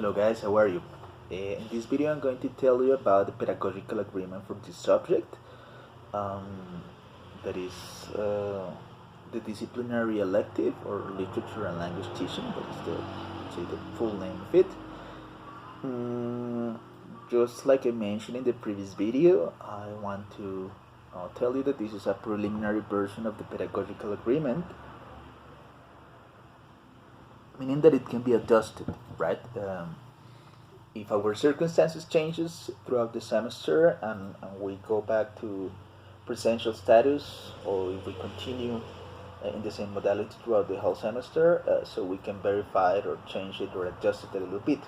Hello guys, how are you? In this video I'm going to tell you about the pedagogical agreement for this subject. Um, that is the disciplinary elective or literature and language teaching. That is the full name of it. Just like I mentioned in the previous video, I want to tell you that this is a preliminary version of the pedagogical agreement, meaning that it can be adjusted, right? If our circumstances changes throughout the semester and we go back to presential status, or if we continue in the same modality throughout the whole semester, so we can verify it or change it or adjust it a little bit.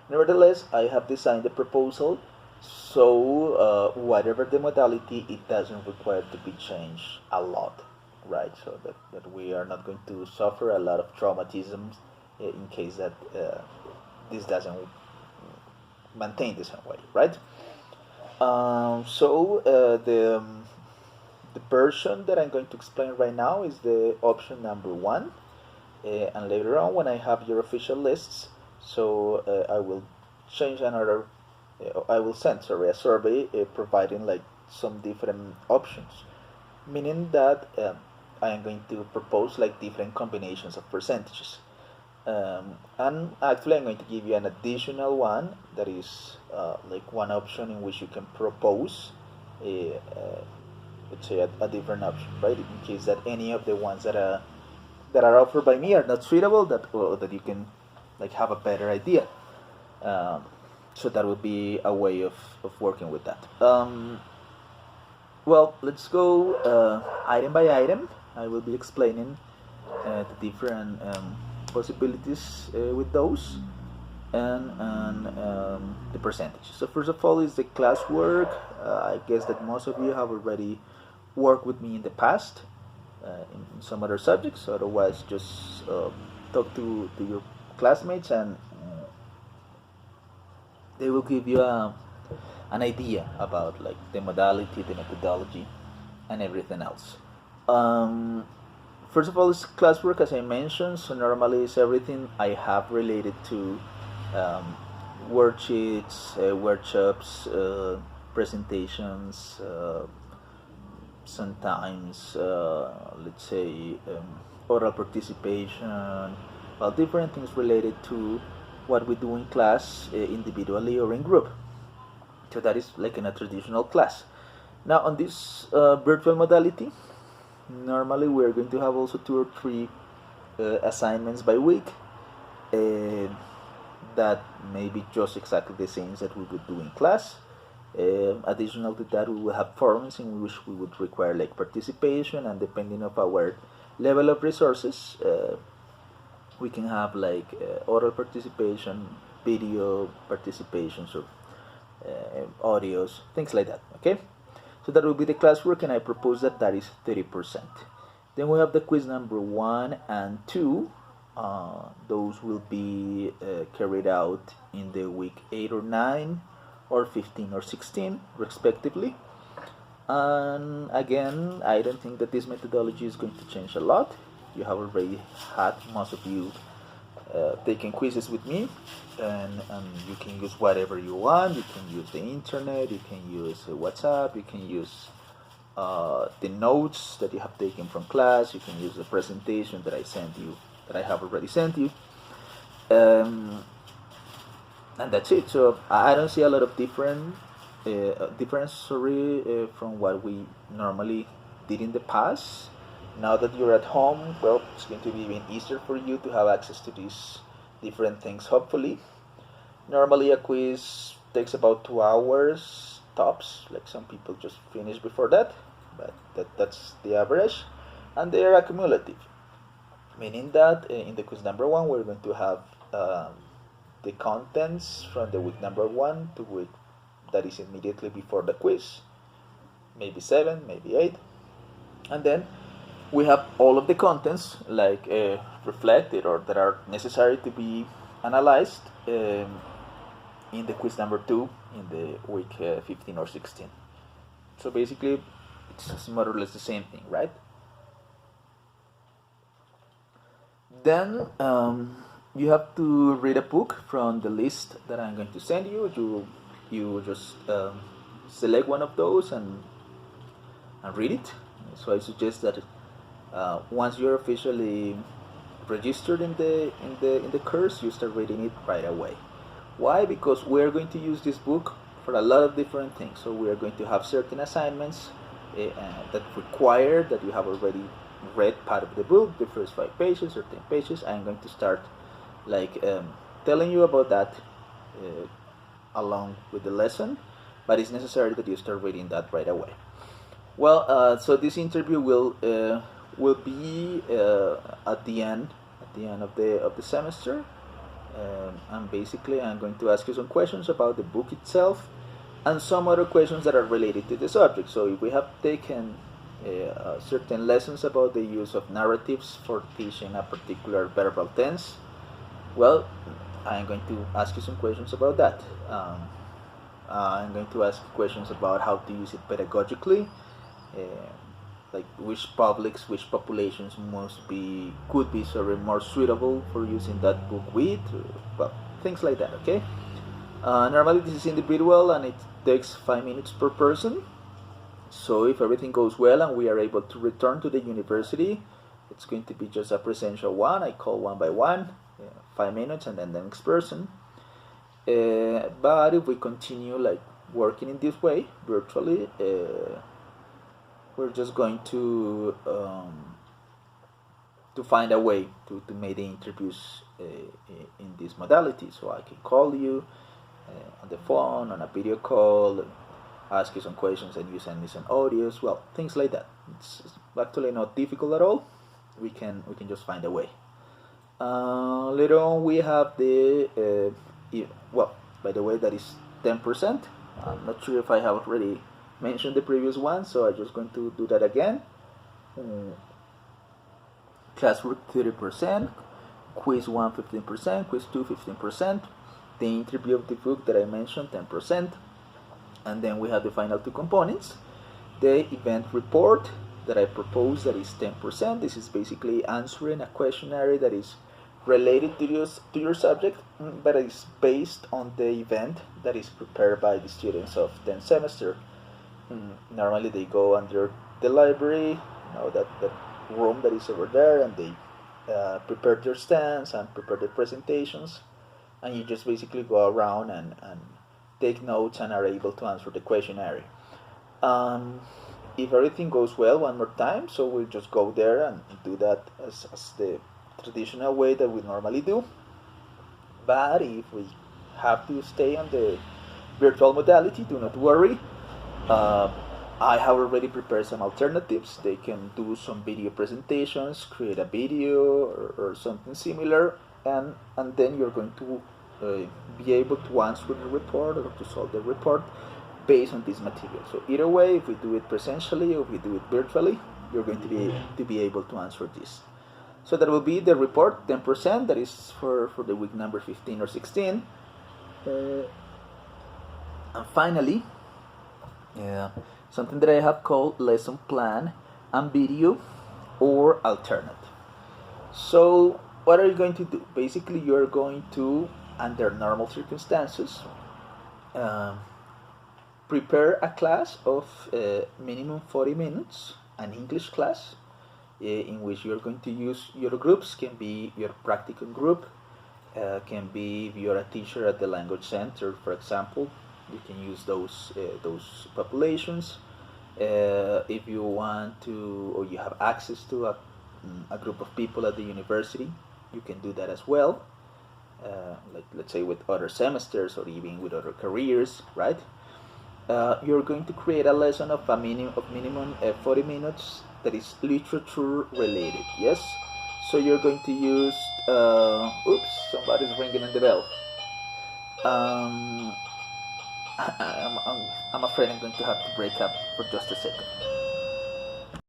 Nevertheless, I have designed the proposal so whatever the modality, it doesn't require to be changed a lot, right? So that we are not going to suffer a lot of traumatisms in case that this doesn't maintain the same way, right? The version that I'm going to explain right now is the option number 1, and later on when I have your official lists, so I will change another. I will send a survey providing like some different options, meaning that I am going to propose like different combinations of percentages. And actually I'm going to give you an additional one that is like one option in which you can propose let's say a different option, right, in case that any of the ones that are offered by me are not suitable, that you can like have a better idea. So that would be a way of working with that. Well, let's go item by item. I will be explaining the different possibilities with those, and the percentage. So first of all is the classwork. I guess that most of you have already worked with me in the past in some other subjects. Otherwise, just talk to your classmates, and they will give you an idea about like the modality, the methodology, and everything else. First of all, it's classwork, as I mentioned. So normally it's everything I have related to worksheets, workshops, presentations, sometimes let's say oral participation, different things related to what we do in class, individually or in group. So that is like in a traditional class. Now on this virtual modality, normally we're going to have also 2 or 3 assignments by week that may be just exactly the same that we would do in class. Additional to that, we will have forums in which we would require like participation, and depending of our level of resources, we can have like oral participation, video participations, or audios, things like that. Okay, so that will be the classwork, and I propose that is 30%. Then we have the quiz number 1 and 2. Those will be carried out in the week 8 or 9, or 15 or 16 respectively. And again, I don't think that this methodology is going to change a lot. You have already had, most of you, taken quizzes with me, and you can use whatever you want. You can use the internet, you can use WhatsApp, you can use the notes that you have taken from class, you can use the presentation that I have already sent you, and that's it. So I don't see a lot of difference from what we normally did in the past. Now that you're at home, well, it's going to be even easier for you to have access to these different things, hopefully. Normally a quiz takes about 2 hours tops, like some people just finish before that, but that's the average, and they are accumulative, meaning that in the quiz number 1 we're going to have the contents from the week number 1 to week that is immediately before the quiz, maybe 7, maybe 8, and then we have all of the contents like reflected or that are necessary to be analyzed in the quiz number 2 in the week 15 or 16. So basically it's more or less the same thing, right? Then you have to read a book from the list that I'm going to send you. You just select one of those and read it. So I suggest that once you're officially registered in the course, you start reading it right away. Why? Because we're going to use this book for a lot of different things. So we are going to have certain assignments that require that you have already read part of the book, the first 5 pages or 10 pages. I'm going to start telling you about that along with the lesson, but it's necessary that you start reading that right away. Well, so this interview will be at the end of the semester, and basically I'm going to ask you some questions about the book itself and some other questions that are related to the subject. So if we have taken certain lessons about the use of narratives for teaching a particular verbal tense, well, I'm going to ask you some questions about that. I'm going to ask questions about how to use it pedagogically, like which populations could be more suitable for using that book with, well, things like that. Okay. Normally this is individual and it takes 5 minutes per person. So if everything goes well and we are able to return to the university, it's going to be just a presential one. I call one by one, 5 minutes, and then the next person. But if we continue working in this way virtually, we're just going to find a way to make the interviews in this modality. So I can call you on the phone, on a video call, ask you some questions, and you send me some audios. Well, things like that. It's actually not difficult at all. We can just find a way. Later on, we have the well, by the way, that is 10%. I'm not sure if I have already mentioned the previous one, so I'm just going to do that again. Classwork 30%, quiz 1 15%, quiz 2 15%, the interview of the book that I mentioned 10%, and then we have the final 2 components. The event report that I propose, that is 10%. This is basically answering a questionnaire that is related to your subject, but is based on the event that is prepared by the students of 10th semester. Normally they go under the library, that room that is over there, and they prepare their stands and prepare their presentations, and you just basically go around and take notes and are able to answer the questionnaire. If everything goes well, one more time, so we'll just go there and do that as the traditional way that we normally do. But if we have to stay on the virtual modality, do not worry. I have already prepared some alternatives. They can do some video presentations, create a video or something similar, and then you're going to be able to answer the report or to solve the report based on this material. So either way, if we do it presentially or if we do it virtually, you're going to be able to answer this. So that will be the report, 10%, that is for the week number 15 or 16. And finally, something that I have called lesson plan and video or alternate. So what are you going to do? Basically, you're going to, under normal circumstances, prepare a class of minimum 40 minutes, an English class, in which you're going to use your groups. Can be your practicum group, can be if you're a teacher at the language center, for example. You can use those populations. If you want to, or you have access to a group of people at the university, you can do that as well. Like let's say with other semesters or even with other careers, right? You're going to create a lesson of minimum 40 minutes that is literature related. Yes. So you're going to use. Oops! Somebody's ringing in the bell. I'm afraid I'm going to have to break up for just a second.